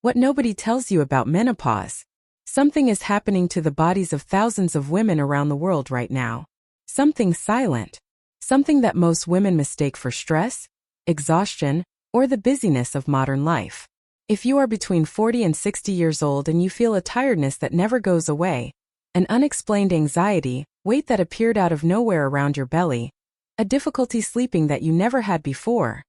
What nobody tells you about menopause. Something is happening to the bodies of thousands of women around the world right now. Something silent. Something that most women mistake for stress, exhaustion, or the busyness of modern life. If you are between 40 and 60 years old and you feel a tiredness that never goes away, an unexplained anxiety, weight that appeared out of nowhere around your belly, a difficulty sleeping that you never had before,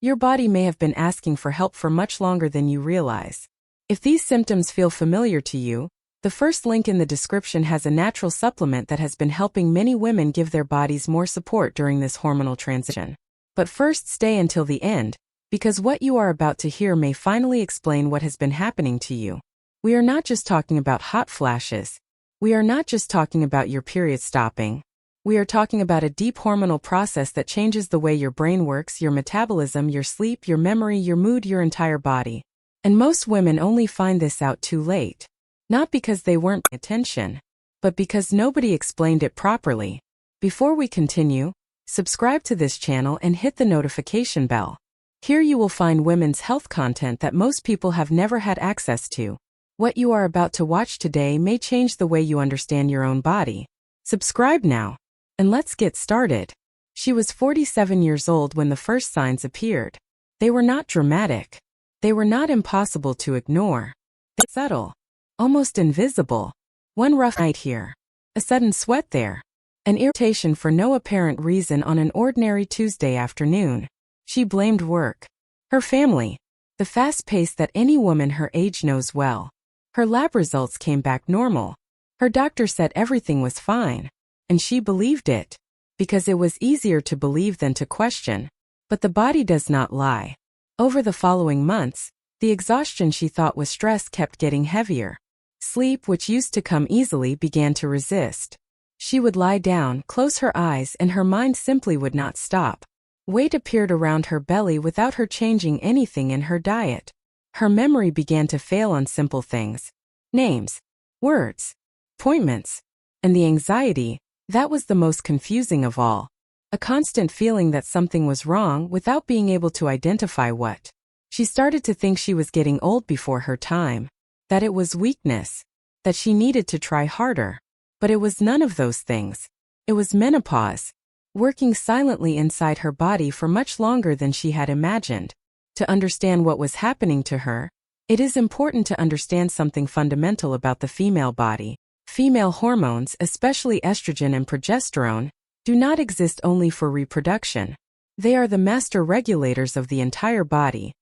your body may have been asking for help for much longer than you realize. If these symptoms feel familiar to you, the first link in the description has a natural supplement that has been helping many women give their bodies more support during this hormonal transition. But first, stay until the end, because what you are about to hear may finally explain what has been happening to you. We are not just talking about hot flashes. We are not just talking about your period stopping. We are talking about a deep hormonal process that changes the way your brain works, your metabolism, your sleep, your memory, your mood, your entire body. And most women only find this out too late. Not because they weren't paying attention, but because nobody explained it properly. Before we continue, subscribe to this channel and hit the notification bell. Here you will find women's health content that most people have never had access to. What you are about to watch today may change the way you understand your own body. Subscribe now. And let's get started. She was 47 years old when the first signs appeared. They were not dramatic. They were not impossible to ignore. They were subtle, almost invisible. One rough night here, a sudden sweat there, an irritation for no apparent reason on an ordinary Tuesday afternoon. She blamed work, her family, the fast pace that any woman her age knows well. Her lab results came back normal. Her doctor said everything was fine. And she believed it, because it was easier to believe than to question. But the body does not lie. Over the following months, the exhaustion she thought was stress kept getting heavier. Sleep, which used to come easily, began to resist. She would lie down, close her eyes, and her mind simply would not stop. Weight appeared around her belly without her changing anything in her diet. Her memory began to fail on simple things. Names, words, appointments, and the anxiety. That was the most confusing of all. A constant feeling that something was wrong without being able to identify what. She started to think she was getting old before her time, that it was weakness, that she needed to try harder. But it was none of those things. It was menopause, working silently inside her body for much longer than she had imagined. To understand what was happening to her, it is important to understand something fundamental about the female body. Female hormones, especially estrogen and progesterone, do not exist only for reproduction. They are the master regulators of the entire body.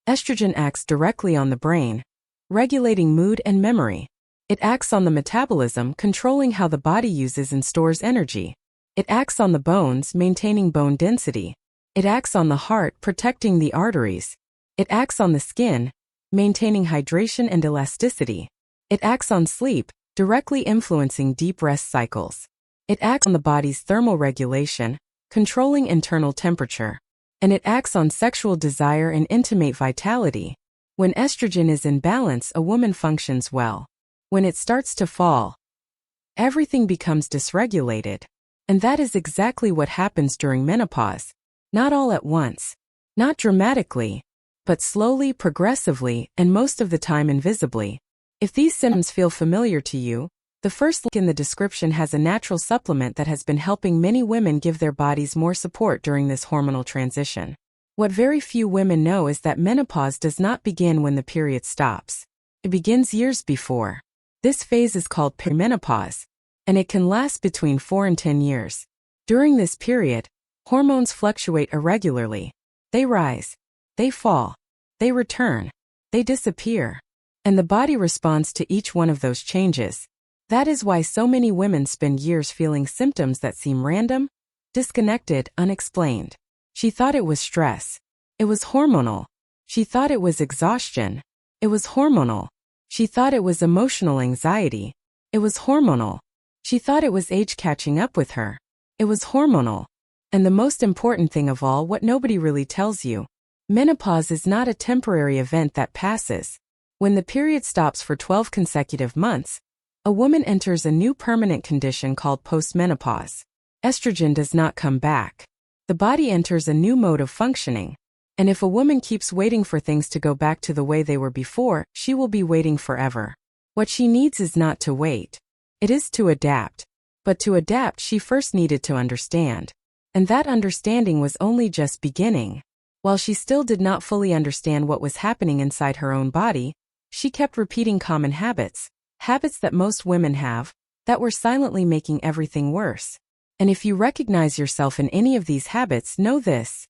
Estrogen acts directly on the brain, regulating mood and memory. It acts on the metabolism, controlling how the body uses and stores energy. It acts on the bones, maintaining bone density. It acts on the heart, protecting the arteries. It acts on the skin, maintaining hydration and elasticity. It acts on sleep, directly influencing deep rest cycles. It acts on the body's thermal regulation, controlling internal temperature. And it acts on sexual desire and intimate vitality. When estrogen is in balance, a woman functions well. When it starts to fall, everything becomes dysregulated. And that is exactly what happens during menopause. Not all at once, not dramatically, but slowly, progressively, and most of the time invisibly. If these symptoms feel familiar to you, the first link in the description has a natural supplement that has been helping many women give their bodies more support during this hormonal transition. What very few women know is that menopause does not begin when the period stops. It begins years before. This phase is called perimenopause, and it can last between 4 and 10 years. During this period, hormones fluctuate irregularly. They rise, they fall, they return, they disappear. And the body responds to each one of those changes. That is why so many women spend years feeling symptoms that seem random, disconnected, unexplained. She thought it was stress. It was hormonal. She thought it was exhaustion. It was hormonal. She thought it was emotional anxiety. It was hormonal. She thought it was age catching up with her. It was hormonal. And the most important thing of all, what nobody really tells you. Menopause is not a temporary event that passes. When the period stops for 12 consecutive months, a woman enters a new permanent condition called postmenopause. Estrogen does not come back. The body enters a new mode of functioning. And if a woman keeps waiting for things to go back to the way they were before, she will be waiting forever. What she needs is not to wait. It is to adapt. But to adapt, she first needed to understand. And that understanding was only just beginning. While she still did not fully understand what was happening inside her own body, she kept repeating common habits that most women have, that were silently making everything worse. And if you recognize yourself in any of these habits, know this.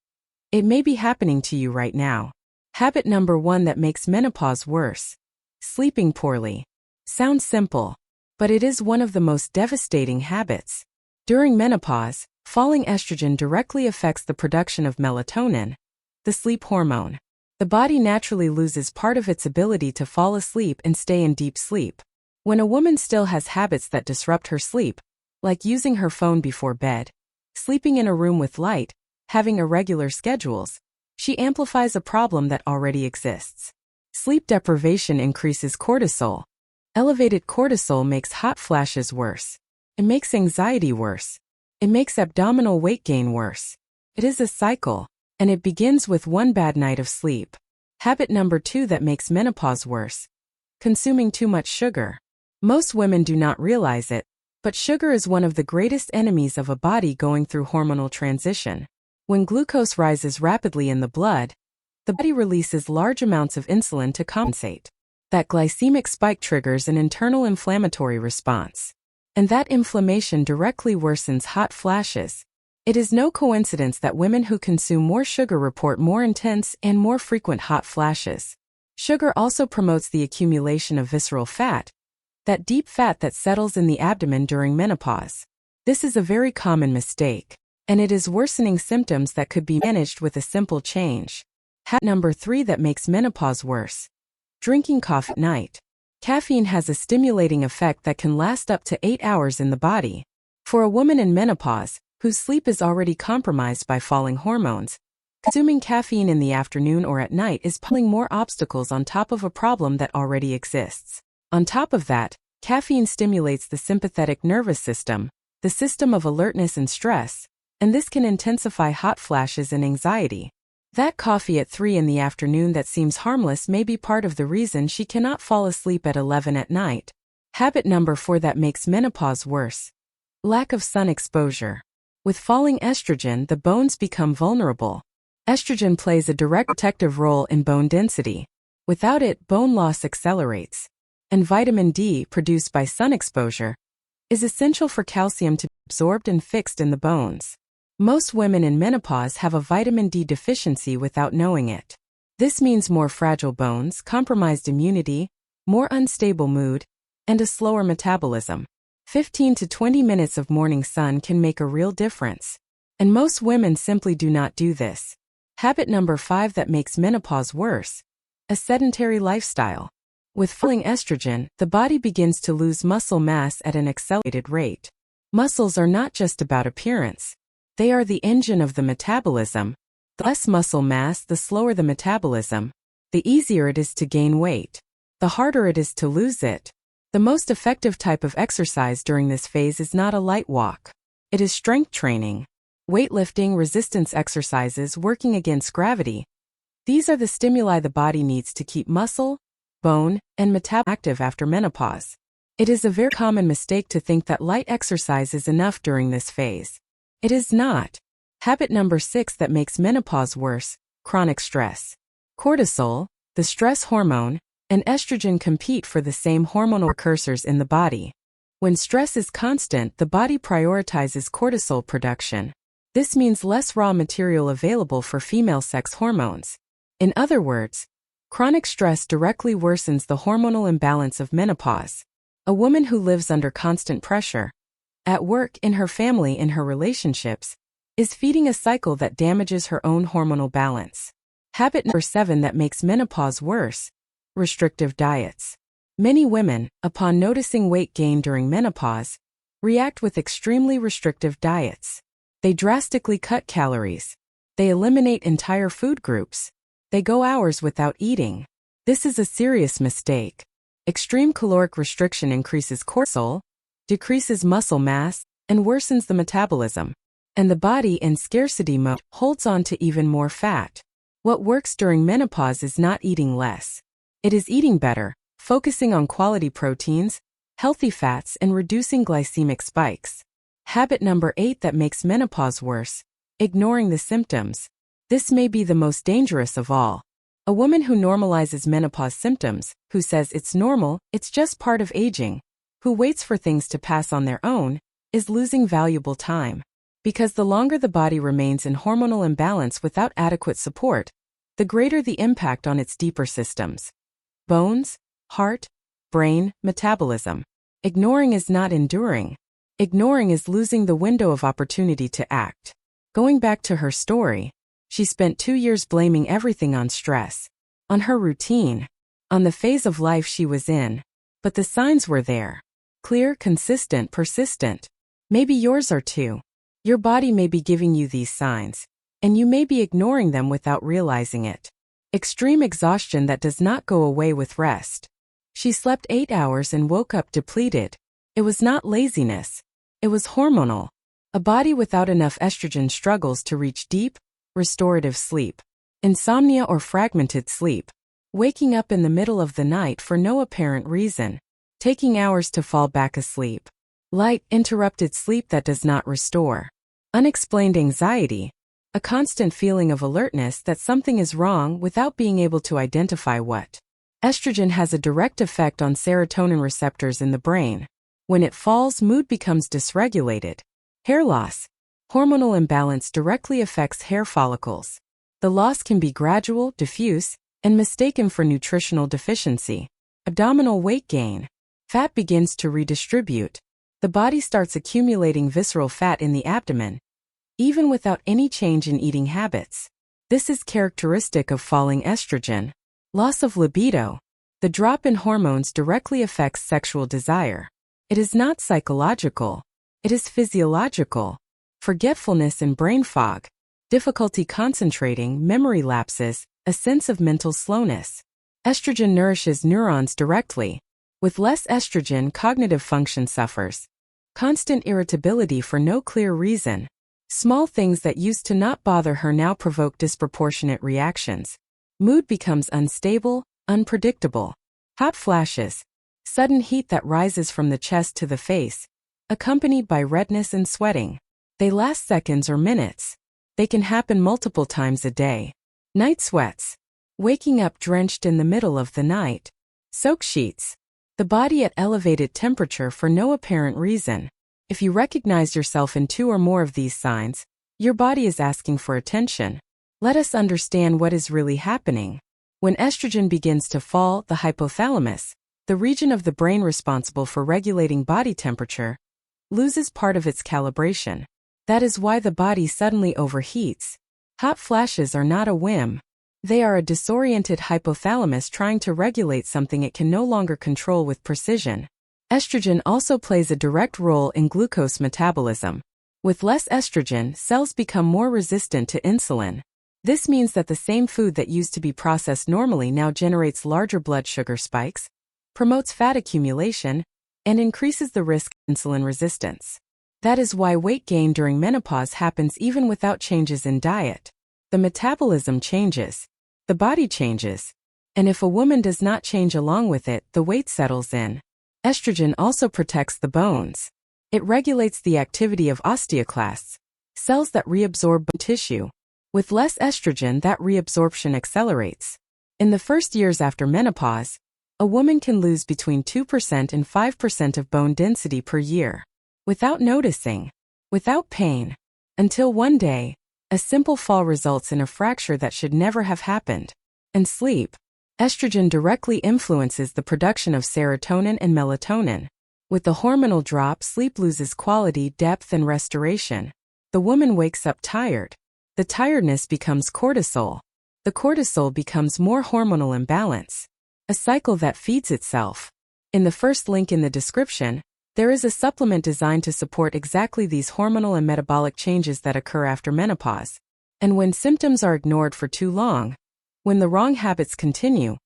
It may be happening to you right now. Habit number 1 that makes menopause worse. Sleeping poorly. Sounds simple, but it is one of the most devastating habits. During menopause, falling estrogen directly affects the production of melatonin, the sleep hormone. The body naturally loses part of its ability to fall asleep and stay in deep sleep. When a woman still has habits that disrupt her sleep, like using her phone before bed, sleeping in a room with light, having irregular schedules, she amplifies a problem that already exists. Sleep deprivation increases cortisol. Elevated cortisol makes hot flashes worse. It makes anxiety worse. It makes abdominal weight gain worse. It is a cycle, and it begins with one bad night of sleep. Habit number 2 that makes menopause worse. Consuming too much sugar. Most women do not realize it, but sugar is one of the greatest enemies of a body going through hormonal transition. When glucose rises rapidly in the blood, the body releases large amounts of insulin to compensate. That glycemic spike triggers an internal inflammatory response. And that inflammation directly worsens hot flashes. It is no coincidence that women who consume more sugar report more intense and more frequent hot flashes. Sugar also promotes the accumulation of visceral fat, that deep fat that settles in the abdomen during menopause. This is a very common mistake, and it is worsening symptoms that could be managed with a simple change. Habit number 3 that makes menopause worse. Drinking coffee at night. Caffeine has a stimulating effect that can last up to 8 hours in the body. For a woman in menopause, whose sleep is already compromised by falling hormones, consuming caffeine in the afternoon or at night is piling more obstacles on top of a problem that already exists. On top of that, caffeine stimulates the sympathetic nervous system, the system of alertness and stress, and this can intensify hot flashes and anxiety. That coffee at 3 in the afternoon that seems harmless may be part of the reason she cannot fall asleep at 11 at night. Habit number 4 that makes menopause worse. Lack of sun exposure. With falling estrogen, the bones become vulnerable. Estrogen plays a direct protective role in bone density. Without it, bone loss accelerates. And vitamin D, produced by sun exposure, is essential for calcium to be absorbed and fixed in the bones. Most women in menopause have a vitamin D deficiency without knowing it. This means more fragile bones, compromised immunity, more unstable mood, and a slower metabolism. 15 to 20 minutes of morning sun can make a real difference. And most women simply do not do this. Habit number 5 that makes menopause worse. A sedentary lifestyle. With falling estrogen, the body begins to lose muscle mass at an accelerated rate. Muscles are not just about appearance. They are the engine of the metabolism. The less muscle mass, the slower the metabolism. The easier it is to gain weight. The harder it is to lose it. The most effective type of exercise during this phase is not a light walk. It is strength training. Weightlifting, resistance exercises, working against gravity. These are the stimuli the body needs to keep muscle, bone, and metabolism active after menopause. It is a very common mistake to think that light exercise is enough during this phase. It is not. Habit number 6 that makes menopause worse. Chronic stress. Cortisol, the stress hormone, and estrogen compete for the same hormonal precursors in the body. When stress is constant, the body prioritizes cortisol production. This means less raw material available for female sex hormones. In other words, chronic stress directly worsens the hormonal imbalance of menopause. A woman who lives under constant pressure, at work, in her family, in her relationships, is feeding a cycle that damages her own hormonal balance. Habit number 7 that makes menopause worse. Restrictive diets. Many women, upon noticing weight gain during menopause, react with extremely restrictive diets. They drastically cut calories. They eliminate entire food groups. They go hours without eating. This is a serious mistake. Extreme caloric restriction increases cortisol, decreases muscle mass, and worsens the metabolism. And the body, in scarcity mode, holds on to even more fat. What works during menopause is not eating less. It is eating better, focusing on quality proteins, healthy fats, and reducing glycemic spikes. Habit number 8 that makes menopause worse: ignoring the symptoms. This may be the most dangerous of all. A woman who normalizes menopause symptoms, who says it's normal, it's just part of aging, who waits for things to pass on their own, is losing valuable time. Because the longer the body remains in hormonal imbalance without adequate support, the greater the impact on its deeper systems: bones, heart, brain, metabolism. Ignoring is not enduring. Ignoring is losing the window of opportunity to act. Going back to her story, she spent 2 years blaming everything on stress, on her routine, on the phase of life she was in. But the signs were there. Clear, consistent, persistent. Maybe yours are too. Your body may be giving you these signs, and you may be ignoring them without realizing it. Extreme exhaustion that does not go away with rest. She slept 8 hours and woke up depleted. It was not laziness. It was hormonal. A body without enough estrogen struggles to reach deep, restorative sleep. Insomnia or fragmented sleep. Waking up in the middle of the night for no apparent reason. Taking hours to fall back asleep. Light, interrupted sleep that does not restore. Unexplained anxiety. A constant feeling of alertness that something is wrong without being able to identify what. Estrogen has a direct effect on serotonin receptors in the brain. When it falls, mood becomes dysregulated. Hair loss. Hormonal imbalance directly affects hair follicles. The loss can be gradual, diffuse, and mistaken for nutritional deficiency. Abdominal weight gain. Fat begins to redistribute. The body starts accumulating visceral fat in the abdomen, even without any change in eating habits. This is characteristic of falling estrogen. Loss of libido. The drop in hormones directly affects sexual desire. It is not psychological. It is physiological. Forgetfulness and brain fog. Difficulty concentrating, memory lapses, a sense of mental slowness. Estrogen nourishes neurons directly. With less estrogen, cognitive function suffers. Constant irritability for no clear reason. Small things that used to not bother her now provoke disproportionate reactions. Mood becomes unstable, unpredictable. Hot flashes. Sudden heat that rises from the chest to the face, accompanied by redness and sweating. They last seconds or minutes. They can happen multiple times a day. Night sweats. Waking up drenched in the middle of the night. Soak sheets. The body at elevated temperature for no apparent reason. If you recognize yourself in 2 or more of these signs, your body is asking for attention. Let us understand what is really happening. When estrogen begins to fall, the hypothalamus, the region of the brain responsible for regulating body temperature, loses part of its calibration. That is why the body suddenly overheats. Hot flashes are not a whim. They are a disoriented hypothalamus trying to regulate something it can no longer control with precision. Estrogen also plays a direct role in glucose metabolism. With less estrogen, cells become more resistant to insulin. This means that the same food that used to be processed normally now generates larger blood sugar spikes, promotes fat accumulation, and increases the risk of insulin resistance. That is why weight gain during menopause happens even without changes in diet. The metabolism changes. The body changes. And if a woman does not change along with it, the weight settles in. Estrogen also protects the bones. It regulates the activity of osteoclasts, cells that reabsorb bone tissue. With less estrogen, that reabsorption accelerates. In the first years after menopause, a woman can lose between 2% and 5% of bone density per year. Without noticing, without pain, until one day, a simple fall results in a fracture that should never have happened. And sleep. Estrogen directly influences the production of serotonin and melatonin. With the hormonal drop, sleep loses quality, depth, and restoration. The woman wakes up tired. The tiredness becomes cortisol. The cortisol becomes more hormonal imbalance. A cycle that feeds itself. In the first link in the description, there is a supplement designed to support exactly these hormonal and metabolic changes that occur after menopause. And when symptoms are ignored for too long, when the wrong habits continue,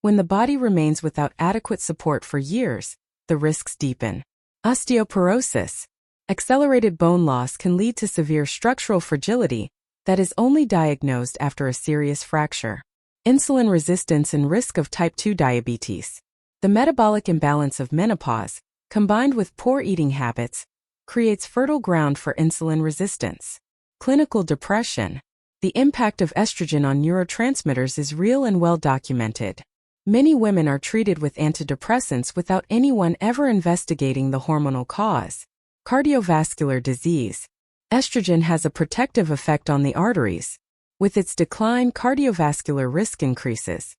when the body remains without adequate support for years, the risks deepen. Osteoporosis. Accelerated bone loss can lead to severe structural fragility, that is only diagnosed after a serious fracture. Insulin resistance and risk of type 2 diabetes. The metabolic imbalance of menopause, combined with poor eating habits, creates fertile ground for insulin resistance. Clinical depression. The impact of estrogen on neurotransmitters is real and well documented. Many women are treated with antidepressants without anyone ever investigating the hormonal cause. Cardiovascular disease. Estrogen has a protective effect on the arteries. With its decline, cardiovascular risk increases.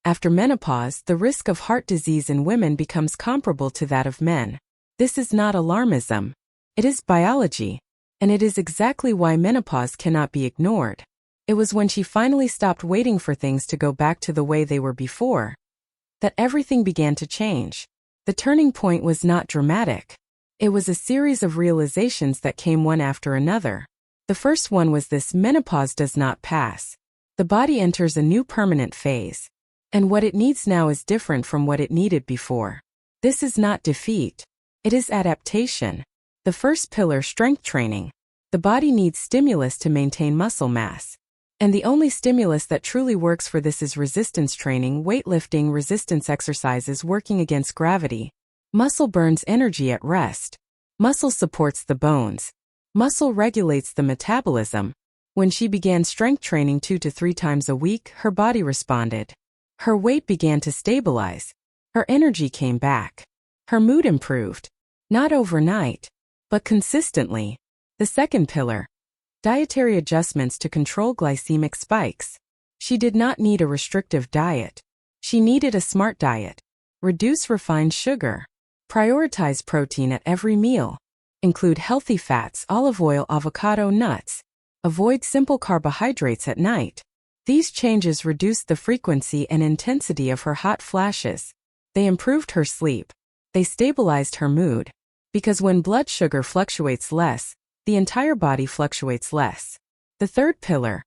After menopause, the risk of heart disease in women becomes comparable to that of men. This is not alarmism. It is biology. And it is exactly why menopause cannot be ignored. It was when she finally stopped waiting for things to go back to the way they were before that everything began to change. The turning point was not dramatic. It was a series of realizations that came one after another. The first one was this: menopause does not pass. The body enters a new permanent phase. And what it needs now is different from what it needed before. This is not defeat. It is adaptation. The first pillar: strength training. The body needs stimulus to maintain muscle mass. And the only stimulus that truly works for this is resistance training, weightlifting, resistance exercises, working against gravity. Muscle burns energy at rest. Muscle supports the bones. Muscle regulates the metabolism. When she began strength training 2 to 3 times a week, her body responded. Her weight began to stabilize. Her energy came back. Her mood improved. Not overnight, but consistently. The second pillar: dietary adjustments to control glycemic spikes. She did not need a restrictive diet. She needed a smart diet. Reduce refined sugar. Prioritize protein at every meal. Include healthy fats, olive oil, avocado, nuts. Avoid simple carbohydrates at night. These changes reduced the frequency and intensity of her hot flashes. They improved her sleep. They stabilized her mood. Because when blood sugar fluctuates less, the entire body fluctuates less. The third pillar: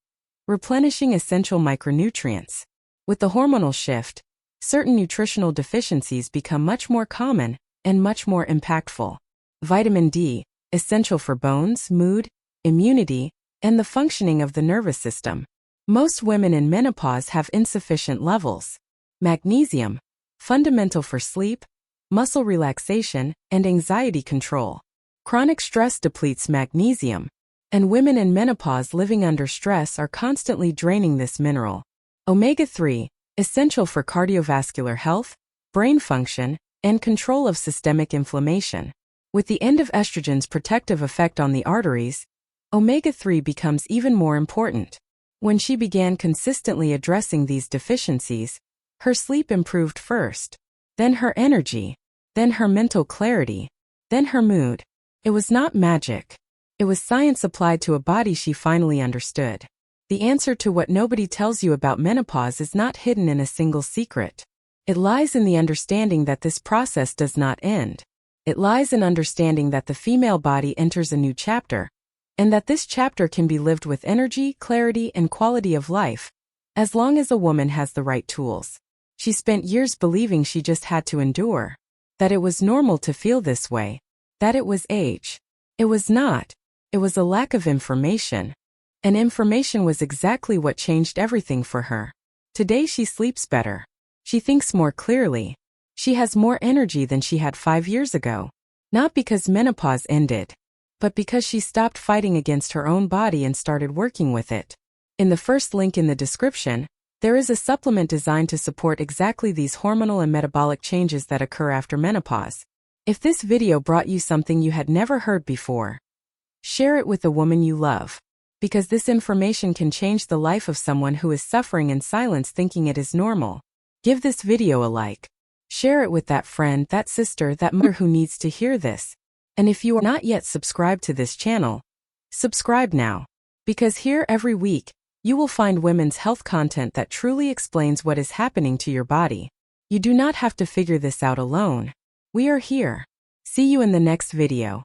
replenishing essential micronutrients. With the hormonal shift, certain nutritional deficiencies become much more common and much more impactful. Vitamin D, essential for bones, mood, immunity, and the functioning of the nervous system. Most women in menopause have insufficient levels. Magnesium, fundamental for sleep, muscle relaxation, and anxiety control. Chronic stress depletes magnesium, and women in menopause living under stress are constantly draining this mineral. Omega-3, essential for cardiovascular health, brain function, and control of systemic inflammation. With the end of estrogen's protective effect on the arteries, omega-3 becomes even more important. When she began consistently addressing these deficiencies, her sleep improved first, then her energy, then her mental clarity, then her mood. It was not magic. It was science applied to a body she finally understood. The answer to what nobody tells you about menopause is not hidden in a single secret. It lies in the understanding that this process does not end. It lies in understanding that the female body enters a new chapter, and that this chapter can be lived with energy, clarity, and quality of life, as long as a woman has the right tools. She spent years believing she just had to endure, that it was normal to feel this way, that it was age. It was not. It was a lack of information. And information was exactly what changed everything for her. Today she sleeps better. She thinks more clearly. She has more energy than she had 5 years ago. Not because menopause ended, but because she stopped fighting against her own body and started working with it. In the first link in the description, there is a supplement designed to support exactly these hormonal and metabolic changes that occur after menopause. If this video brought you something you had never heard before, share it with the woman you love. Because this information can change the life of someone who is suffering in silence thinking it is normal. Give this video a like. Share it with that friend, that sister, that mother who needs to hear this. And if you are not yet subscribed to this channel, subscribe now. Because here every week, you will find women's health content that truly explains what is happening to your body. You do not have to figure this out alone. We are here. See you in the next video.